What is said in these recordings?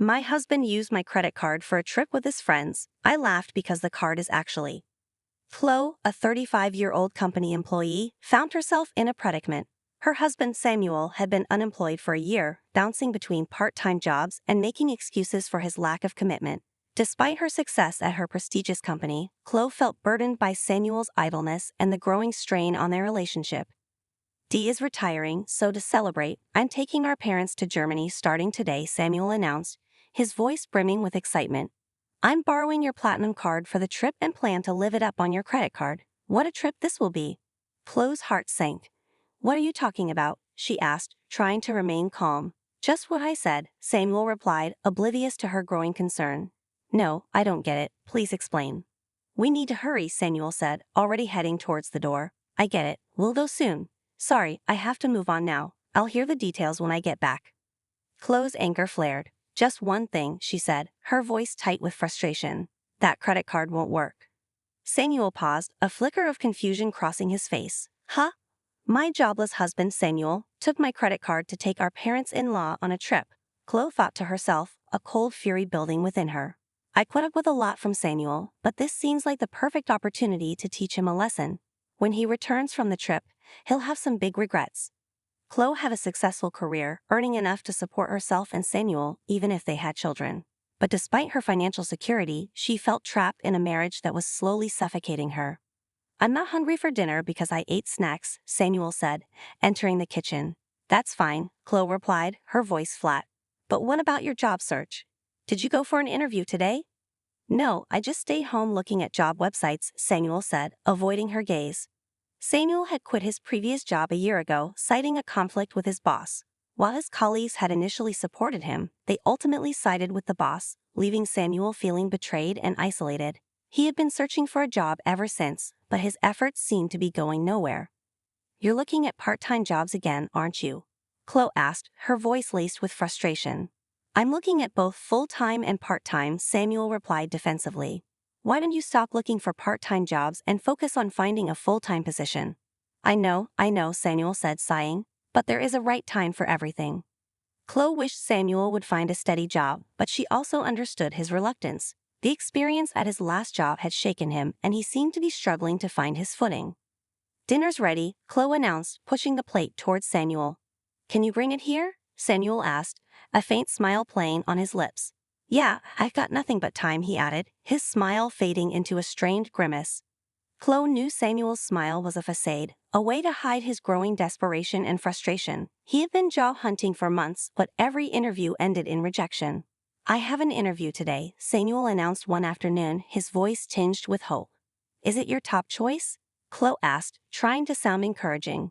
My husband used my credit card for a trip with his friends. I laughed because the card is actually. Chloe, a 35-year-old company employee, found herself in a predicament. Her husband Samuel had been unemployed for a year, bouncing between part-time jobs and making excuses for his lack of commitment. Despite her success at her prestigious company, Chloe felt burdened by Samuel's idleness and the growing strain on their relationship. Dee is retiring, so to celebrate, I'm taking our parents to Germany starting today, Samuel announced, his voice brimming with excitement. I'm borrowing your platinum card for the trip and plan to live it up on your credit card. What a trip this will be. Chloe's heart sank. What are you talking about? She asked, trying to remain calm. Just what I said, Samuel replied, oblivious to her growing concern. No, I don't get it. Please explain. We need to hurry, Samuel said, already heading towards the door. I get it. We'll go soon. Sorry, I have to move on now. I'll hear the details when I get back. Chloe's anger flared. Just one thing, she said, her voice tight with frustration. That credit card won't work. Samuel paused, a flicker of confusion crossing his face. Huh? My jobless husband, Samuel, took my credit card to take our parents-in-law on a trip. Chloe thought to herself, a cold fury building within her. I put up with a lot from Samuel, but this seems like the perfect opportunity to teach him a lesson. When he returns from the trip, he'll have some big regrets. Chloe had a successful career, earning enough to support herself and Samuel, even if they had children. But despite her financial security, she felt trapped in a marriage that was slowly suffocating her. I'm not hungry for dinner because I ate snacks, Samuel said, entering the kitchen. That's fine, Chloe replied, her voice flat. But what about your job search? Did you go for an interview today? No, I just stayed home looking at job websites, Samuel said, avoiding her gaze. Samuel had quit his previous job a year ago, citing a conflict with his boss. While his colleagues had initially supported him, they ultimately sided with the boss, leaving Samuel feeling betrayed and isolated. He had been searching for a job ever since, but his efforts seemed to be going nowhere. You're looking at part-time jobs again, aren't you? Chloe asked, her voice laced with frustration. I'm looking at both full-time and part-time, Samuel replied defensively. Why don't you stop looking for part-time jobs and focus on finding a full-time position? I know, Samuel said, sighing, but there is a right time for everything. Chloe wished Samuel would find a steady job, but she also understood his reluctance. The experience at his last job had shaken him, and he seemed to be struggling to find his footing. Dinner's ready, Chloe announced, pushing the plate towards Samuel. Can you bring it here? Samuel asked, a faint smile playing on his lips. Yeah, I've got nothing but time, he added, his smile fading into a strained grimace. Chloe knew Samuel's smile was a facade, a way to hide his growing desperation and frustration. He had been job hunting for months, but every interview ended in rejection. I have an interview today, Samuel announced one afternoon, his voice tinged with hope. Is it your top choice? Chloe asked, trying to sound encouraging.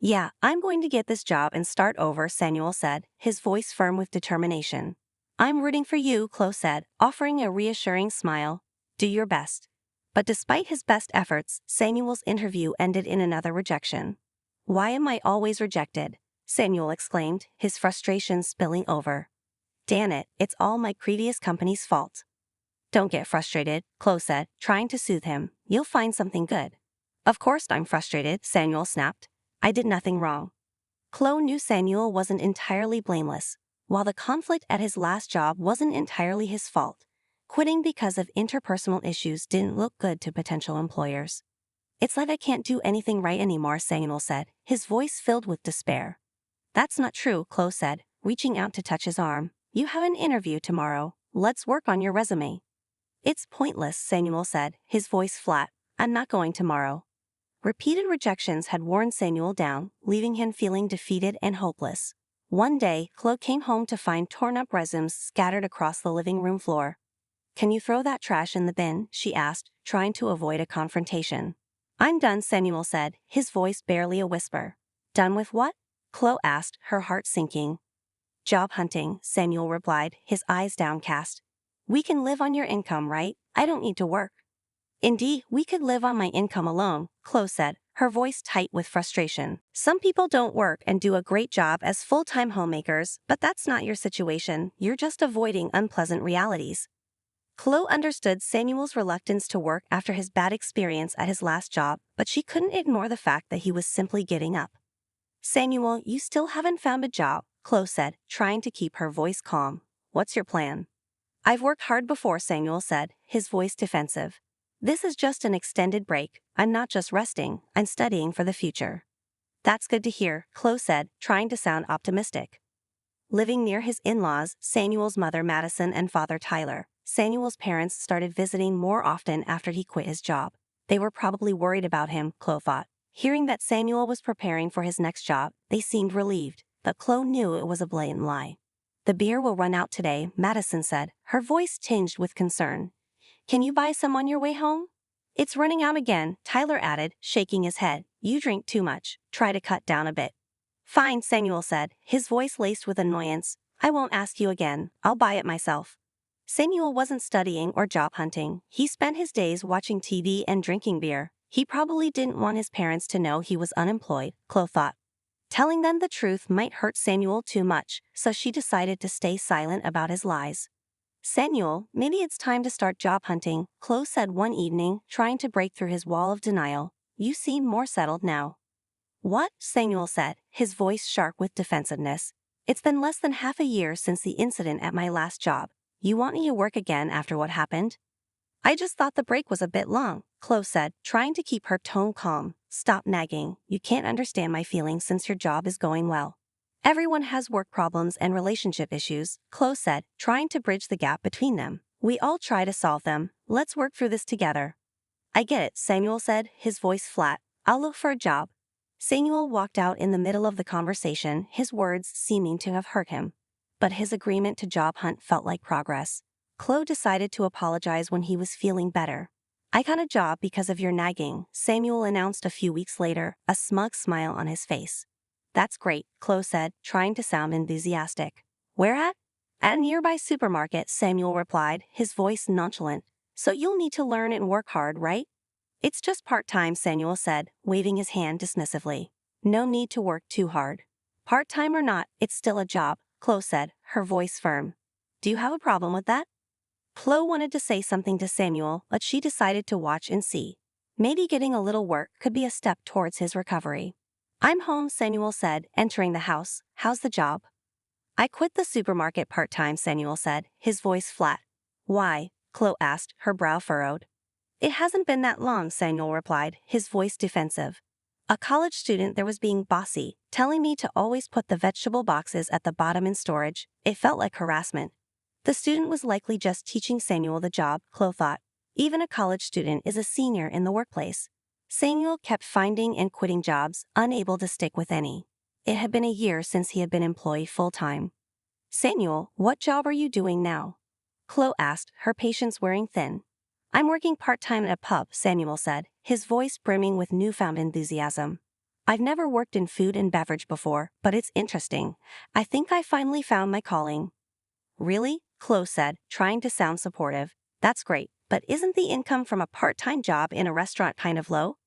Yeah, I'm going to get this job and start over, Samuel said, his voice firm with determination. I'm rooting for you, Chloe said, offering a reassuring smile. Do your best. But despite his best efforts, Samuel's interview ended in another rejection. Why am I always rejected? Samuel exclaimed, his frustration spilling over. Damn it, it's all my previous company's fault. Don't get frustrated, Chloe said, trying to soothe him. You'll find something good. Of course I'm frustrated, Samuel snapped. I did nothing wrong. Chloe knew Samuel wasn't entirely blameless. While the conflict at his last job wasn't entirely his fault, quitting because of interpersonal issues didn't look good to potential employers. It's like I can't do anything right anymore, Samuel said, his voice filled with despair. That's not true, Chloe said, reaching out to touch his arm. You have an interview tomorrow. Let's work on your resume. It's pointless, Samuel said, his voice flat. I'm not going tomorrow. Repeated rejections had worn Samuel down, leaving him feeling defeated and hopeless. One day, Chloe came home to find torn-up resumes scattered across the living room floor. Can you throw that trash in the bin? She asked, trying to avoid a confrontation. I'm done, Samuel said, his voice barely a whisper. Done with what? Chloe asked, her heart sinking. Job hunting, Samuel replied, his eyes downcast. We can live on your income, right? I don't need to work. Indeed, we could live on my income alone, Chloe said, her voice tight with frustration. Some people don't work and do a great job as full-time homemakers, but that's not your situation. You're just avoiding unpleasant realities. Chloe understood Samuel's reluctance to work after his bad experience at his last job, but she couldn't ignore the fact that he was simply giving up. Samuel, you still haven't found a job, Chloe said, trying to keep her voice calm. what's your plan? I've worked hard before, Samuel said, his voice defensive. This is just an extended break. I'm not just resting, I'm studying for the future. That's good to hear, Chloe said, trying to sound optimistic. Living near his in-laws, Samuel's mother Madison and father Tyler, Samuel's parents started visiting more often after he quit his job. They were probably worried about him, Chloe thought. Hearing that Samuel was preparing for his next job, they seemed relieved, but Chloe knew it was a blatant lie. The beer will run out today, Madison said, her voice tinged with concern. Can you buy some on your way home? It's running out again, Tyler added, shaking his head. You drink too much. Try to cut down a bit. Fine, Samuel said, his voice laced with annoyance. I won't ask you again. I'll buy it myself. Samuel wasn't studying or job hunting. He spent his days watching TV and drinking beer. He probably didn't want his parents to know he was unemployed, Chloe thought. Telling them the truth might hurt Samuel too much, so she decided to stay silent about his lies. Samuel, maybe it's time to start job hunting, Chloe said one evening, trying to break through his wall of denial. You seem more settled now. What? Samuel said, his voice sharp with defensiveness. It's been less than half a year since the incident at my last job. You want me to work again after what happened? I just thought the break was a bit long, Chloe said, trying to keep her tone calm. Stop nagging. You can't understand my feelings since your job is going well. Everyone has work problems and relationship issues, Chloe said, trying to bridge the gap between them. We all try to solve them. Let's work through this together. I get it, Samuel said, his voice flat. I'll look for a job. Samuel walked out in the middle of the conversation, his words seeming to have hurt him. But his agreement to job hunt felt like progress. Chloe decided to apologize when he was feeling better. I got a job because of your nagging, Samuel announced a few weeks later, a smug smile on his face. That's great, Chloe said, trying to sound enthusiastic. Where at? At a nearby supermarket, Samuel replied, his voice nonchalant. So you'll need to learn and work hard, right? It's just part-time, Samuel said, waving his hand dismissively. No need to work too hard. Part-time or not, it's still a job, Chloe said, her voice firm. Do you have a problem with that? Chloe wanted to say something to Samuel, but she decided to watch and see. Maybe getting a little work could be a step towards his recovery. I'm home, Samuel said, entering the house. How's the job? I quit the supermarket part-time, Samuel said, his voice flat. Why? Chloe asked, her brow furrowed. It hasn't been that long, Samuel replied, his voice defensive. A college student there was being bossy, telling me to always put the vegetable boxes at the bottom in storage. It felt like harassment. The student was likely just teaching Samuel the job, Chloe thought. Even a college student is a senior in the workplace. Samuel kept finding and quitting jobs, unable to stick with any. It had been a year since he had been employed full-time. Samuel, what job are you doing now? Chloe asked, her patience wearing thin. I'm working part-time at a pub, Samuel said, his voice brimming with newfound enthusiasm. I've never worked in food and beverage before, but it's interesting. I think I finally found my calling. Really? Chloe said, trying to sound supportive. That's great, but isn't the income from a part-time job in a restaurant kind of low?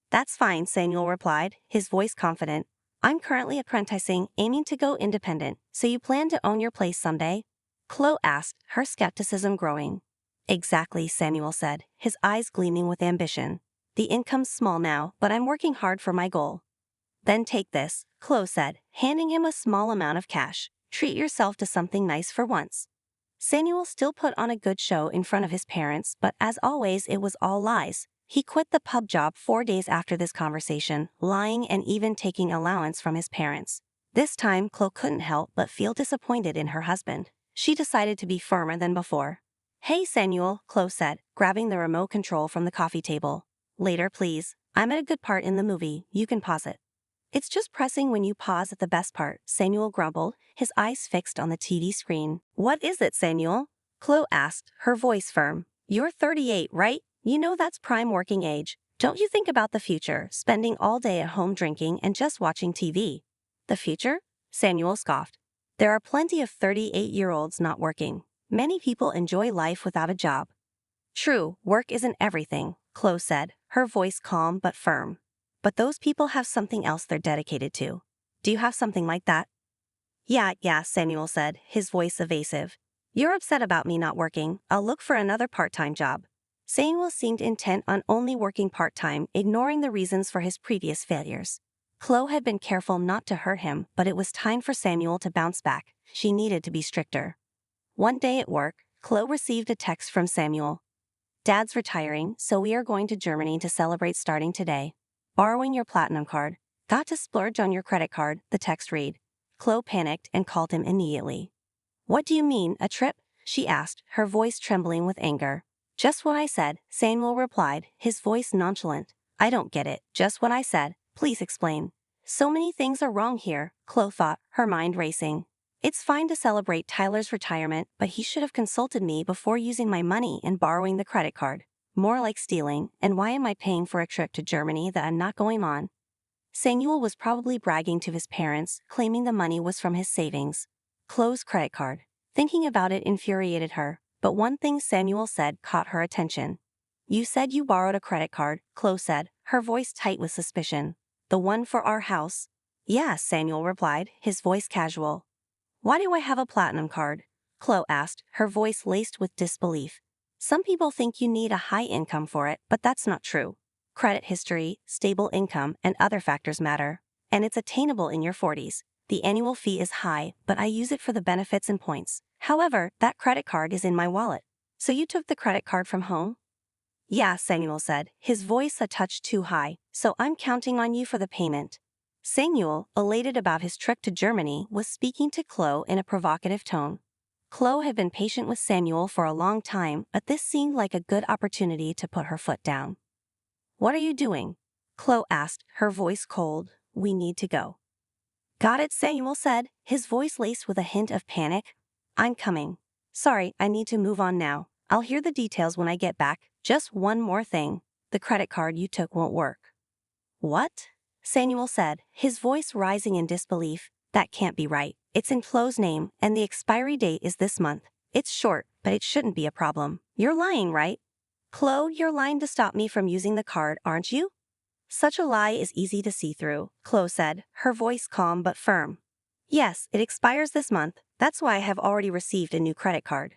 That's fine, Samuel replied, his voice confident. I'm currently apprenticing, aiming to go independent, so you plan to own your place someday? Chloe asked, her skepticism growing. Exactly, Samuel said, his eyes gleaming with ambition. The income's small now, but I'm working hard for my goal. Then take this, Chloe said, handing him a small amount of cash. Treat yourself to something nice for once. Samuel still put on a good show in front of his parents, but as always it was all lies. He quit the pub job 4 days after this conversation, lying and even taking allowance from his parents. This time Chloe couldn't help but feel disappointed in her husband. She decided to be firmer than before. Hey Samuel, Chloe said, grabbing the remote control from the coffee table. Later please. I'm at a good part in the movie, you can pause it. It's just pressing when you pause at the best part, Samuel grumbled, his eyes fixed on the TV screen. What is it, Samuel? Chloe asked, her voice firm. You're 38, right? You know that's prime working age. Don't you think about the future, spending all day at home drinking and just watching TV? The future? Samuel scoffed. There are plenty of 38-year-olds not working. Many people enjoy life without a job. True, work isn't everything, Chloe said, her voice calm but firm. But those people have something else they're dedicated to. Do you have something like that? Yeah, Samuel said, his voice evasive. You're upset about me not working. I'll look for another part-time job. Samuel seemed intent on only working part-time, ignoring the reasons for his previous failures. Chloe had been careful not to hurt him, but it was time for Samuel to bounce back. She needed to be stricter. One day at work, Chloe received a text from Samuel. Dad's retiring, so we are going to Germany to celebrate starting today. Borrowing your platinum card. Got to splurge on your credit card, the text read. Chloe panicked and called him immediately. What do you mean, a trip? She asked, her voice trembling with anger. Just what I said, Samuel replied, his voice nonchalant. I don't get it, just what I said, please explain. So many things are wrong here, Chloe thought, her mind racing. It's fine to celebrate Tyler's retirement, but he should have consulted me before using my money and borrowing the credit card. More like stealing, and why am I paying for a trip to Germany that I'm not going on? Samuel was probably bragging to his parents, claiming the money was from his savings. Chloe's credit card. Thinking about it infuriated her, but one thing Samuel said caught her attention. You said you borrowed a credit card, Chloe said, her voice tight with suspicion. The one for our house? Yeah, Samuel replied, his voice casual. Why do I have a platinum card? Chloe asked, her voice laced with disbelief. Some people think you need a high income for it, but that's not true. Credit history, stable income, and other factors matter. And it's attainable in your 40s. The annual fee is high, but I use it for the benefits and points. However, that credit card is in my wallet. So you took the credit card from home? Yeah, Samuel said, his voice a touch too high, so I'm counting on you for the payment. Samuel, elated about his trip to Germany, was speaking to Chloe in a provocative tone. Chloe had been patient with Samuel for a long time, but this seemed like a good opportunity to put her foot down. What are you doing? Chloe asked, her voice cold. We need to go. Got it, Samuel said, his voice laced with a hint of panic. I'm coming. Sorry, I need to move on now. I'll hear the details when I get back. Just one more thing. The credit card you took won't work. What? Samuel said, his voice rising in disbelief. That can't be right. It's in Chloe's name, and the expiry date is this month. It's short, but it shouldn't be a problem. You're lying, right? Chloe, you're lying to stop me from using the card, aren't you? Such a lie is easy to see through, Chloe said, her voice calm but firm. Yes, it expires this month. That's why I have already received a new credit card.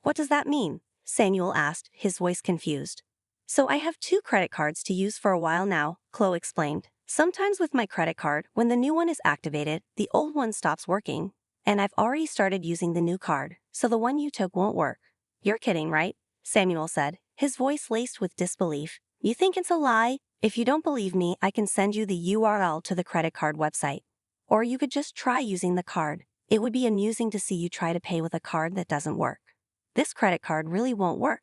What does that mean? Samuel asked, his voice confused. So I have 2 credit cards to use for a while now, Chloe explained. Sometimes with my credit card, when the new one is activated, the old one stops working. And I've already started using the new card, so the one you took won't work. You're kidding, right? Samuel said, his voice laced with disbelief. You think it's a lie? If you don't believe me, I can send you the URL to the credit card website. Or you could just try using the card. It would be amusing to see you try to pay with a card that doesn't work. This credit card really won't work?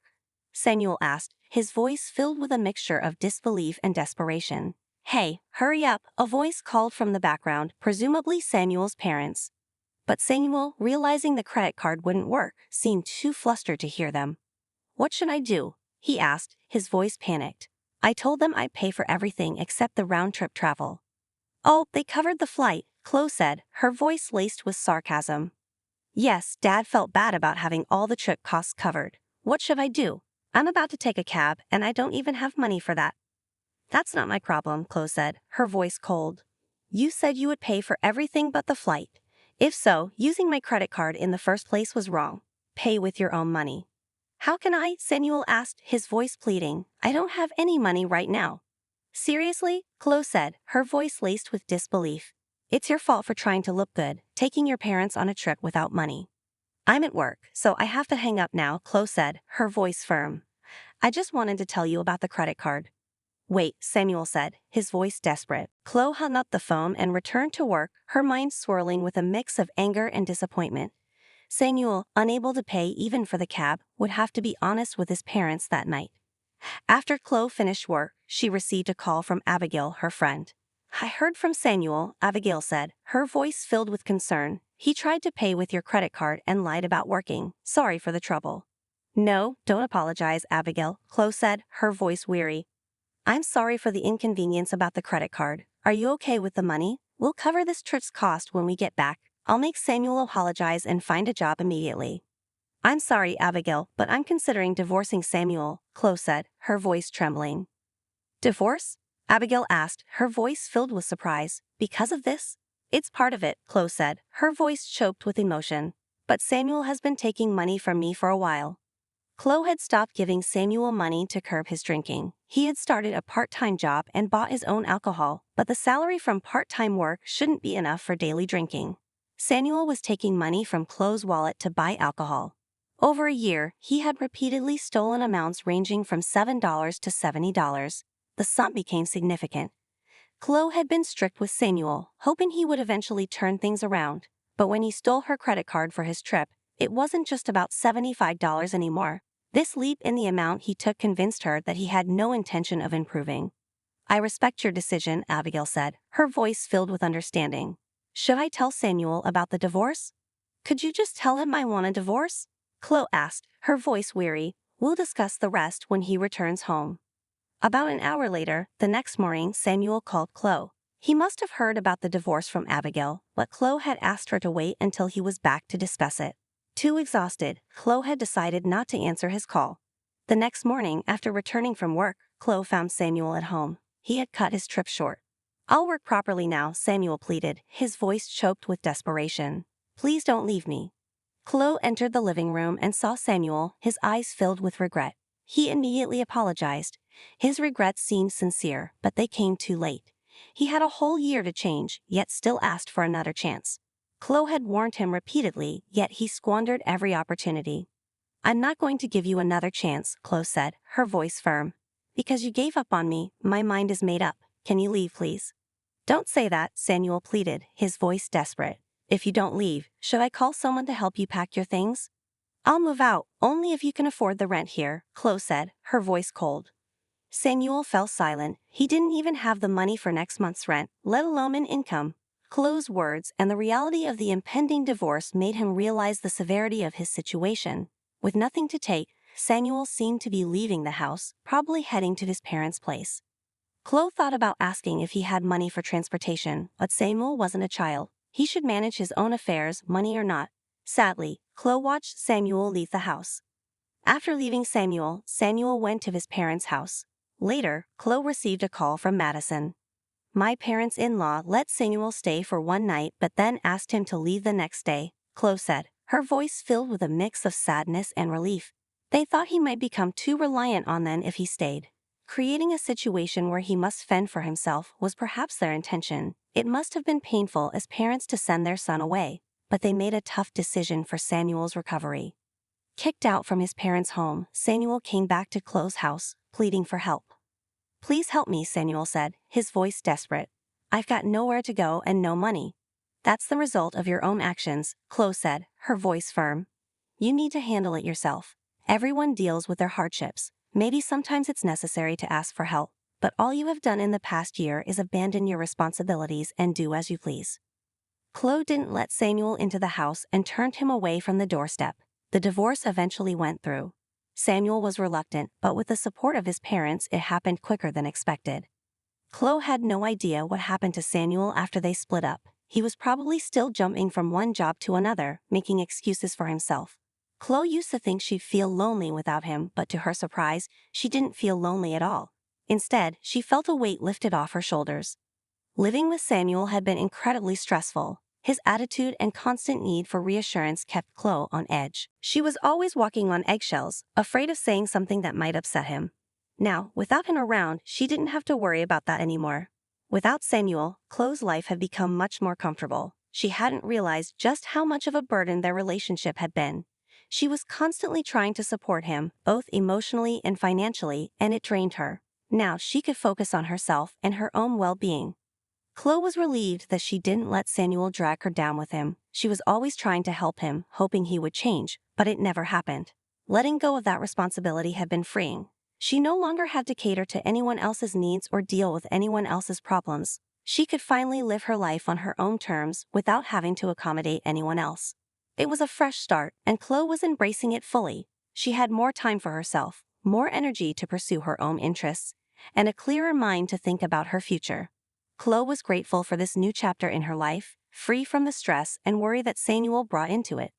Samuel asked, his voice filled with a mixture of disbelief and desperation. Hey, hurry up, a voice called from the background, presumably Samuel's parents. But Samuel, realizing the credit card wouldn't work, seemed too flustered to hear them. What should I do? He asked, his voice panicked. I told them I'd pay for everything except the round-trip travel. Oh, they covered the flight, Chloe said, her voice laced with sarcasm. Yes, Dad felt bad about having all the trip costs covered. What should I do? I'm about to take a cab, and I don't even have money for that. That's not my problem, Chloe said, her voice cold. You said you would pay for everything but the flight. If so, using my credit card in the first place was wrong. Pay with your own money. How can I? Samuel asked, his voice pleading. I don't have any money right now. Seriously? Chloe said, her voice laced with disbelief. It's your fault for trying to look good, taking your parents on a trip without money. I'm at work, so I have to hang up now, Chloe said, her voice firm. I just wanted to tell you about the credit card. Wait, Samuel said, his voice desperate. Chloe hung up the phone and returned to work, her mind swirling with a mix of anger and disappointment. Samuel, unable to pay even for the cab, would have to be honest with his parents that night. After Chloe finished work, she received a call from Abigail, her friend. I heard from Samuel, Abigail said, her voice filled with concern. He tried to pay with your credit card and lied about working. Sorry for the trouble. No, don't apologize, Abigail, Chloe said, her voice weary. I'm sorry for the inconvenience about the credit card. Are you okay with the money? We'll cover this trip's cost when we get back. I'll make Samuel apologize and find a job immediately. I'm sorry, Abigail, but I'm considering divorcing Samuel, Chloe said, her voice trembling. Divorce? Abigail asked, her voice filled with surprise. Because of this? It's part of it, Chloe said, her voice choked with emotion. But Samuel has been taking money from me for a while. Chloe had stopped giving Samuel money to curb his drinking. He had started a part-time job and bought his own alcohol, but the salary from part-time work shouldn't be enough for daily drinking. Samuel was taking money from Chloe's wallet to buy alcohol. Over a year, he had repeatedly stolen amounts ranging from $7 to $70. The sum became significant. Chloe had been strict with Samuel, hoping he would eventually turn things around. But when he stole her credit card for his trip, it wasn't just about $75 anymore. This leap in the amount he took convinced her that he had no intention of improving. "I respect your decision," Abigail said, her voice filled with understanding. "Should I tell Samuel about the divorce?" "Could you just tell him I want a divorce?" Chloe asked, her voice weary. "We'll discuss the rest when he returns home." About an hour later, the next morning, Samuel called Chloe. He must have heard about the divorce from Abigail, but Chloe had asked her to wait until he was back to discuss it. Too exhausted, Chloe had decided not to answer his call. The next morning, after returning from work, Chloe found Samuel at home. He had cut his trip short. "I'll work properly now," Samuel pleaded, his voice choked with desperation. "Please don't leave me." Chloe entered the living room and saw Samuel, his eyes filled with regret. He immediately apologized. His regrets seemed sincere, but they came too late. He had a whole year to change, yet still asked for another chance. Chloe had warned him repeatedly, yet he squandered every opportunity. "I'm not going to give you another chance," Chloe said, her voice firm. "Because you gave up on me, my mind is made up. Can you leave, please?" "Don't say that," Samuel pleaded, his voice desperate. "If you don't leave, should I call someone to help you pack your things?" "I'll move out, only if you can afford the rent here," Chloe said, her voice cold. Samuel fell silent. He didn't even have the money for next month's rent, let alone an income. Chloe's words and the reality of the impending divorce made him realize the severity of his situation. With nothing to take, Samuel seemed to be leaving the house, probably heading to his parents' place. Chloe thought about asking if he had money for transportation, but Samuel wasn't a child. He should manage his own affairs, money or not. Sadly, Chloe watched Samuel leave the house. After leaving Samuel, Samuel went to his parents' house. Later, Chloe received a call from Madison. "My parents-in-law let Samuel stay for one night but then asked him to leave the next day," Chloe said, her voice filled with a mix of sadness and relief. "They thought he might become too reliant on them if he stayed. Creating a situation where he must fend for himself was perhaps their intention. It must have been painful as parents to send their son away, but they made a tough decision for Samuel's recovery." Kicked out from his parents' home, Samuel came back to Chloe's house, pleading for help. "Please help me," Samuel said, his voice desperate. "I've got nowhere to go and no money." "That's the result of your own actions," Chloe said, her voice firm. "You need to handle it yourself. Everyone deals with their hardships. Maybe sometimes it's necessary to ask for help, but all you have done in the past year is abandon your responsibilities and do as you please." Chloe didn't let Samuel into the house and turned him away from the doorstep. The divorce eventually went through. Samuel was reluctant, but with the support of his parents, it happened quicker than expected. Chloe had no idea what happened to Samuel after they split up. He was probably still jumping from one job to another, making excuses for himself. Chloe used to think she'd feel lonely without him, but to her surprise, she didn't feel lonely at all. Instead, she felt a weight lifted off her shoulders. Living with Samuel had been incredibly stressful. His attitude and constant need for reassurance kept Chloe on edge. She was always walking on eggshells, afraid of saying something that might upset him. Now, without him around, she didn't have to worry about that anymore. Without Samuel, Chloe's life had become much more comfortable. She hadn't realized just how much of a burden their relationship had been. She was constantly trying to support him, both emotionally and financially, and it drained her. Now she could focus on herself and her own well-being. Chloe was relieved that she didn't let Samuel drag her down with him. She was always trying to help him, hoping he would change, but it never happened. Letting go of that responsibility had been freeing. She no longer had to cater to anyone else's needs or deal with anyone else's problems. She could finally live her life on her own terms without having to accommodate anyone else. It was a fresh start, and Chloe was embracing it fully. She had more time for herself, more energy to pursue her own interests, and a clearer mind to think about her future. Chloe was grateful for this new chapter in her life, free from the stress and worry that Samuel brought into it.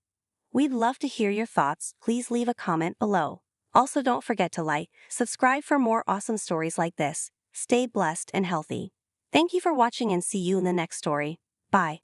We'd love to hear your thoughts. Please leave a comment below. Also, don't forget to like, subscribe for more awesome stories like this. Stay blessed and healthy. Thank you for watching and see you in the next story. Bye.